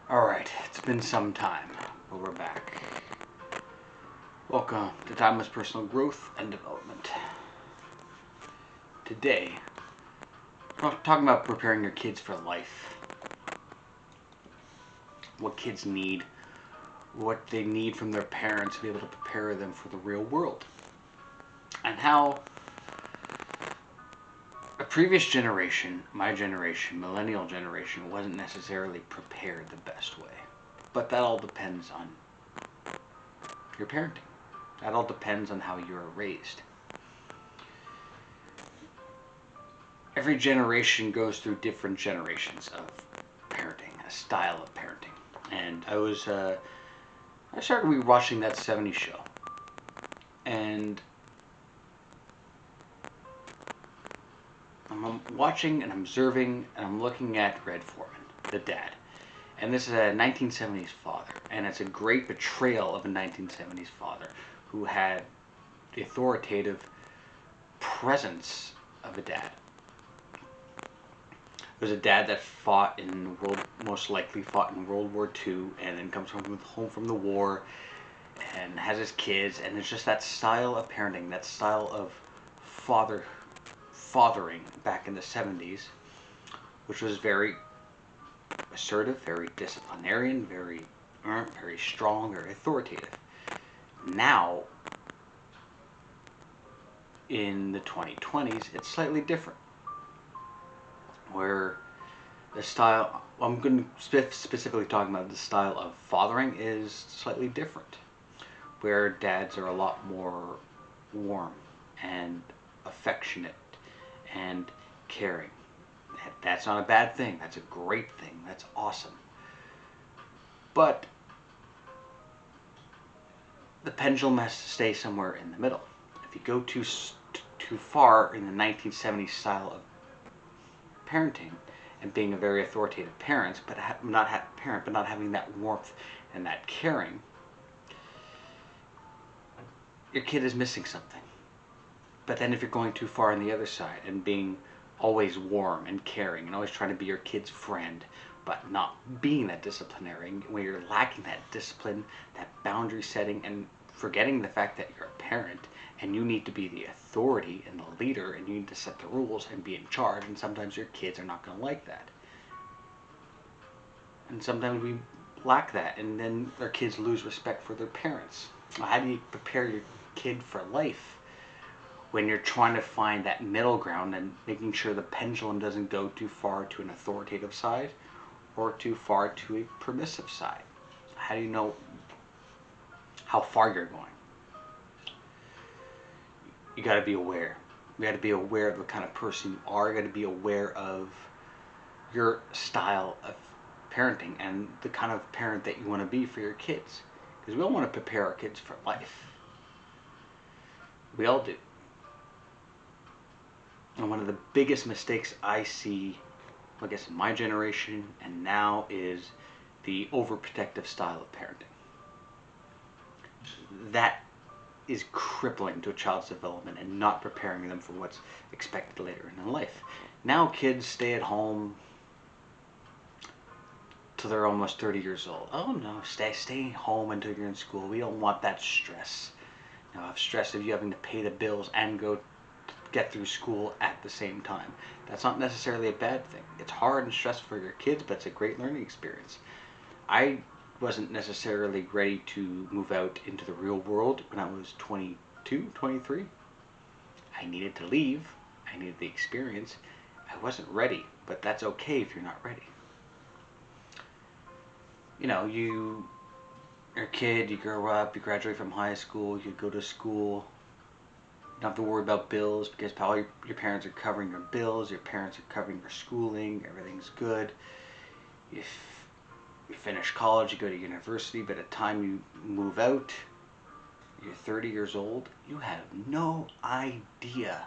Alright, it's been some time, but we're back. Welcome to Timeless Personal Growth and Development. Today, we're talking about preparing your kids for life. What kids need, what they need from their parents to be able to prepare them for the real world. And how a previous generation, my generation, millennial generation, wasn't necessarily prepared the best way. But that all depends on your parenting. That all depends on how you are raised. Every generation goes through different generations of parenting, a style of parenting. And I started rewatching that 70s show. And I'm watching and observing and I'm looking at Red Foreman, the dad. And this is a 1970s father. And it's a great portrayal of a 1970s father who had the authoritative presence of a dad. It was a dad that most likely fought in World War II, and then comes home from the war, and has his kids, and it's just that style of parenting, that style of fathering back in the 70s, which was very assertive, very disciplinarian, very strong, very authoritative. Now, in the 2020s, it's slightly different. Where the style, I'm going to specifically talking about the style of fathering is slightly different. Where dads are a lot more warm and affectionate and caring. That's not a bad thing. That's a great thing. That's awesome. But the pendulum has to stay somewhere in the middle. If you go too far in the 1970s style of parenting and being a very authoritative parent, but not having that warmth and that caring, your kid is missing something. But then if you're going too far on the other side and being always warm and caring and always trying to be your kid's friend, but not being that disciplinarian, when you're lacking that discipline, that boundary setting, and forgetting the fact that you're a parent and you need to be the authority and the leader and you need to set the rules and be in charge, and sometimes your kids are not going to like that. And sometimes we lack that, and then our kids lose respect for their parents. How do you prepare your kid for life when you're trying to find that middle ground and making sure the pendulum doesn't go too far to an authoritative side or too far to a permissive side? How do you know how far you're going? You got to be aware. You got to be aware of the kind of person you are. You got to be aware of your style of parenting and the kind of parent that you want to be for your kids. Because we all want to prepare our kids for life. We all do. And one of the biggest mistakes I see, I guess, in my generation and now is the overprotective style of parenting. That is crippling to a child's development and not preparing them for what's expected later in life. Now kids stay at home till they're almost 30 years old. Oh no, stay home until you're in school. We don't want that stress. Now, have stress of you having to pay the bills and go get through school at the same time. That's not necessarily a bad thing. It's hard and stressful for your kids, but it's a great learning experience. I wasn't necessarily ready to move out into the real world when I was 22, 23. I needed to leave. I needed the experience. I wasn't ready, but that's okay if you're not ready. You know, you're a kid, you grow up, you graduate from high school, you go to school. You don't have to worry about bills because probably your parents are covering your bills, your parents are covering your schooling, everything's good. If you finish college, you go to university, but at the time you move out, you're 30 years old, you have no idea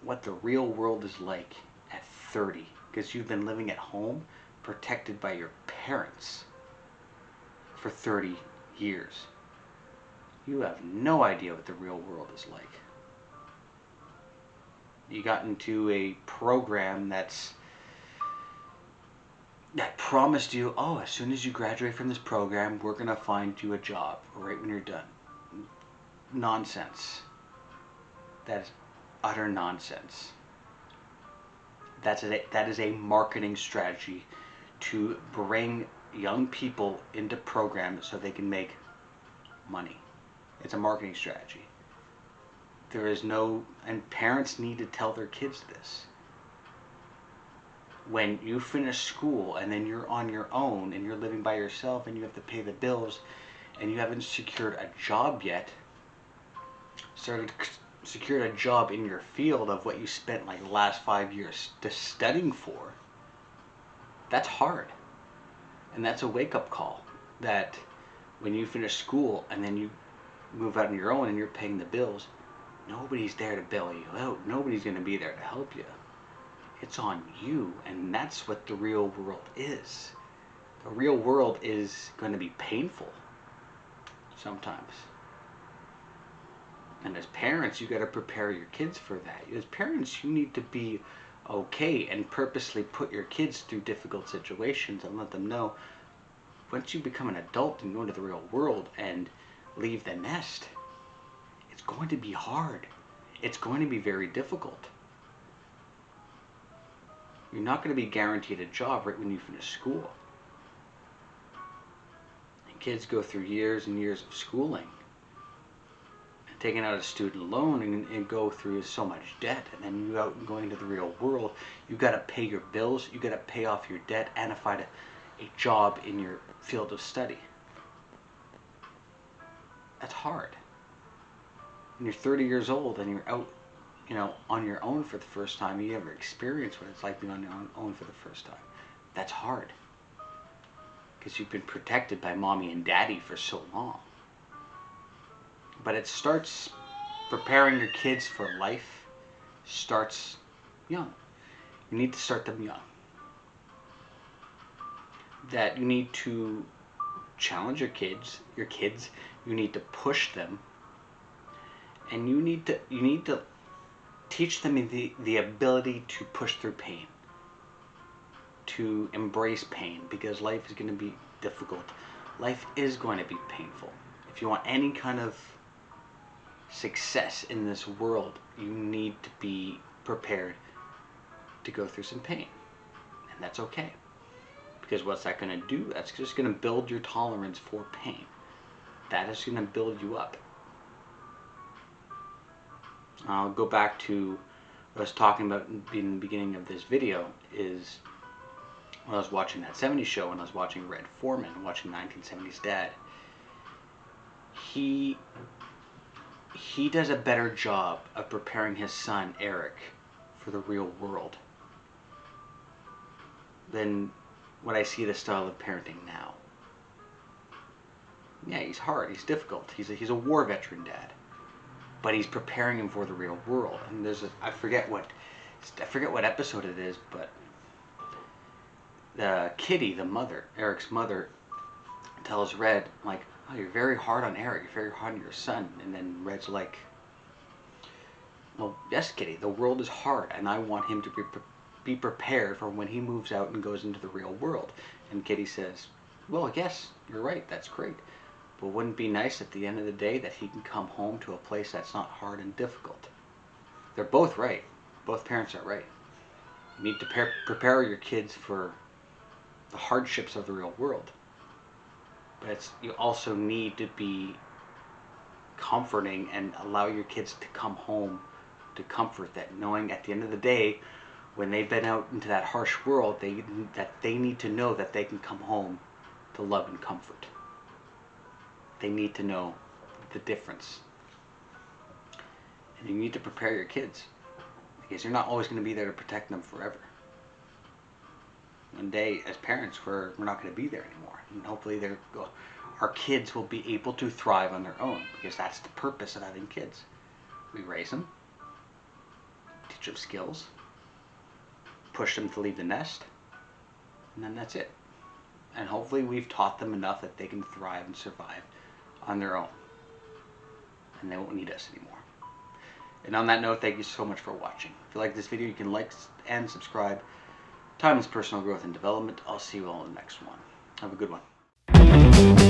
what the real world is like at 30 because you've been living at home protected by your parents for 30 years. You have no idea what the real world is like. You got into a program that's that promised you, oh, as soon as you graduate from this program, we're going to find you a job right when you're done. Nonsense. That is utter nonsense. That is a marketing strategy to bring young people into programs so they can make money. It's a marketing strategy. There is no, and parents need to tell their kids this. When you finish school and then you're on your own and you're living by yourself and you have to pay the bills and you haven't secured a job yet, secured a job in your field of what you spent like the last 5 years just studying for, that's hard. And that's a wake-up call, that when you finish school and then you move out on your own and you're paying the bills, nobody's there to bail you out. Nobody's going to be there to help you. It's on you, and that's what the real world is. The real world is going to be painful sometimes. And as parents, you got to prepare your kids for that. As parents, you need to be okay and purposely put your kids through difficult situations and let them know once you become an adult and go into the real world and leave the nest, it's going to be hard. It's going to be very difficult. You're not going to be guaranteed a job right when you finish school. And kids go through years and years of schooling and taking out a student loan and go through so much debt. And then you out and going into the real world, you got to pay your bills, you got to pay off your debt and find a job in your field of study. That's hard. When you're 30 years old and you're out, on your own for the first time, you ever experience what it's like being on your own for the first time. That's hard. Because you've been protected by mommy and daddy for so long. But it starts, preparing your kids for life starts young. You need to start them young. That you need to challenge your kids, you need to push them, and you need to teach them the ability to push through pain, to embrace pain, because life is going to be difficult. Life is going to be painful. If you want any kind of success in this world, you need to be prepared to go through some pain, and that's okay. Because what's that going to do? That's just going to build your tolerance for pain. That is going to build you up. I'll go back to what I was talking about in the beginning of this video, is when I was watching that 70s show and I was watching Red Foreman, watching 1970s Dad. He does a better job of preparing his son, Eric, for the real world than what I see the style of parenting now. Yeah, he's hard, he's difficult, he's a war veteran dad, but he's preparing him for the real world. And there's I forget what episode it is, but the Kitty, the mother, Eric's mother, tells Red, like, oh, you're very hard on Eric, you're very hard on your son. And then Red's like, well, yes, Kitty, the world is hard, and I want him to be prepared for when he moves out and goes into the real world. And Kitty says, well, yes, you're right, that's great. But wouldn't it be nice at the end of the day that he can come home to a place that's not hard and difficult? They're both right. Both parents are right. You need to prepare your kids for the hardships of the real world. But you also need to be comforting and allow your kids to come home to comfort that, knowing at the end of the day, when they've been out into that harsh world, they need to know that they can come home to love and comfort. They need to know the difference. And you need to prepare your kids, because you're not always going to be there to protect them forever. One day, as parents, we're not going to be there anymore. And hopefully our kids will be able to thrive on their own, because that's the purpose of having kids. We raise them, teach them skills, push them to leave the nest, and then that's it. And hopefully we've taught them enough that they can thrive and survive on their own, and they won't need us anymore. And on that note, thank you so much for watching. If you like this video, you can like and subscribe Time is personal growth and development. I'll see you all in the next one. Have a good one.